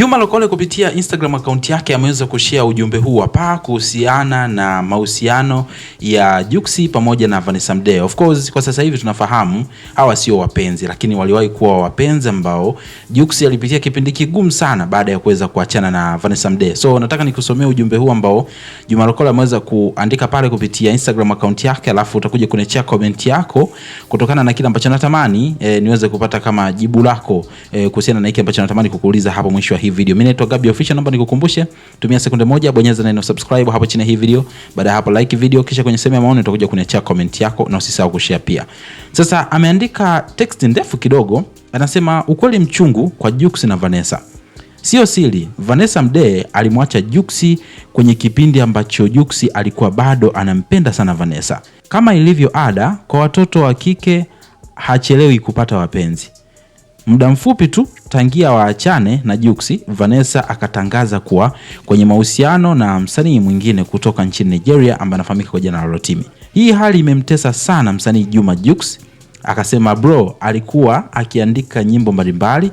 Juma Lokole kupitia Instagram account yake ameweza kushare ujumbe huu hapa kuhusiana na mahusiano ya Jux pamoja na Vanessa Mdee. Of course kwa sasa hivi tunafahamu hawa sio wapenzi, lakini waliwahi kuwa wapenzi ambao Jux alipitia kipindi kigumu sana baada ya kuweza kuachana na Vanessa Mdee. So nataka nikusomea ujumbe huu ambao Juma Lokole ameweza kuandika pale kupitia Instagram account yake, alafu utakuja kuniachia comment yako kutokana na kile ambacho natamani niweze kupata kama jibu lako kuhusiana na hiki ambacho natamani kukuuliza hapo mwisho wa hii video. Mimi naitwa Gabby Official, naomba nikukumbushe tumia sekunde moja, bonyeza neno subscribe hapo chini ya hii video. Baada hapo like video, kisha kwenye sehemu ya maoni utakuja kuniachia comment yako na usisahau kushare pia. Sasa ameandika text ndefu kidogo, anasema ukweli mchungu kwa Jux na Vanessa. Sio siri, Vanessa Mdee alimwacha Jux kwenye kipindi ambacho Jux alikuwa bado anampenda sana Vanessa. Kama ilivyo ada kwa watoto wa kike, hachelewi kupata wapenzi. Muda mfupi tu tangia waachane na Jux, Vanessa akatangaza kuwa kwenye mahusiano na msanii mwingine kutoka nchini Nigeria ambaye anafahamika kwa jina la Rotimi. Hii hali imemtesa sana msanii Juma Jux. Akasema bro alikuwa akiandika nyimbo mbalimbali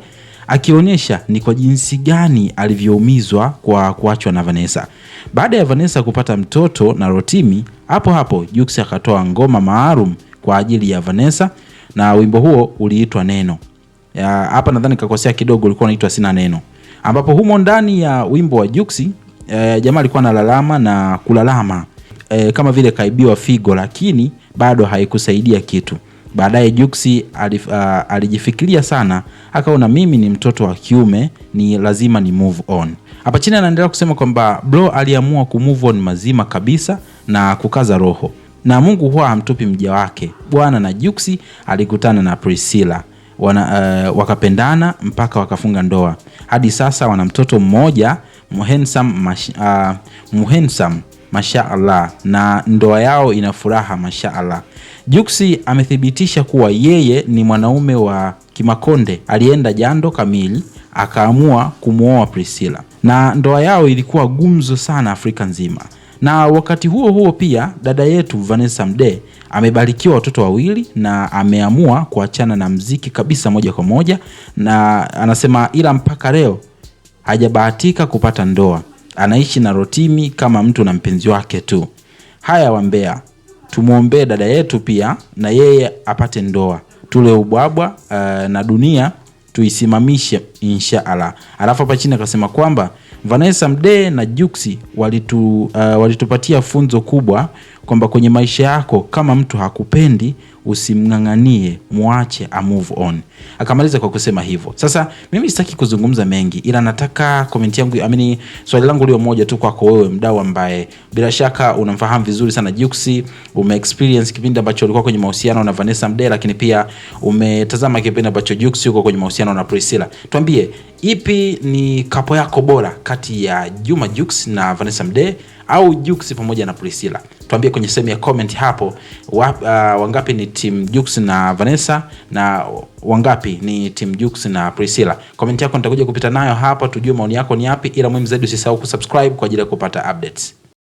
akionyesha ni kwa jinsi gani alivyoumizwa kwa kuachwa na Vanessa. Baada ya Vanessa kupata mtoto na Rotimi, hapo Jux akatoa ngoma maalum kwa ajili ya Vanessa na wimbo huo uliitwa Neno. Hapa nadhani kakosea kidogo, ulikuwa unaitwa Sina Neno, ambapo humo ndani ya wimbo wa Jux jamaa alikuwa analalama na kulalama kama vile kaibiwa figo, lakini bado haikusaidia kitu. Baadaye Jux alijifikiria sana, akaona mimi ni mtoto wa kiume, ni lazima ni move on. Hapa chini anaendelea kusema kwamba bro aliamua kumove on mazima kabisa na kukaza roho, na Mungu huwa hamtupi mja wake. Bwana na Jux alikutana na Priscilla, wakapendana mpaka wakafunga ndoa. Hadi sasa wana mtoto mmoja muhensam mashaallah, na ndoa yao ina furaha mashaallah. Jux amethibitisha kuwa yeye ni mwanaume wa Kimakonde, alienda jando kamili akaamua kumuoa Priscilla, na ndoa yao ilikuwa gumzo sana Afrika nzima. Na wakati huo pia dada yetu Vanessa Mdee amebarikiwa watoto wawili na ameamua kuachana na mziki kabisa moja kwa moja, na anasema ila mpaka leo hajabahatika kupata ndoa. Anaishi na Rotimi kama mtu na mpenzi wake tu. Haya wambea, tumuombe dada yetu pia na yeye apate ndoa. Tule ubwabwa na dunia tuisimamishe inshallah. Alafu hapa chini akasema kwamba Vanessa Mdee na Jux walitupatia funzo kubwa kwamba kwenye maisha yako kama mtu hakupendi usimnganganie, muache a move on. Akamaliza kwa kusema hivyo. Sasa mimi sitaki kuzungumza mengi, ila nataka comment yangu, swali langu lio moja tu kwako wewe mdau ambaye bila shaka unamfahamu vizuri sana Jux, experience kipindi ambacho ulikuwa kwenye mahusiano na Vanessa Mdee, lakini pia umetazama kipindi ambacho Jux yuko kwenye mahusiano na Priscilla. Tuambie ipi ni kapo yako bora kati ya Juma Jux na Vanessa Mdee au Jux pamoja na Priscilla? Tuambie kwenye sehemu ya comment hapo, wangapi ni team Jux na Vanessa na wangapi ni team Jux na Priscilla. Comment yako nitakuja kupita nayo hapa tujue maoni yako ni yapi, ila muhimu zaidi usisahau kusubscribe kwa ajili ya kupata updates.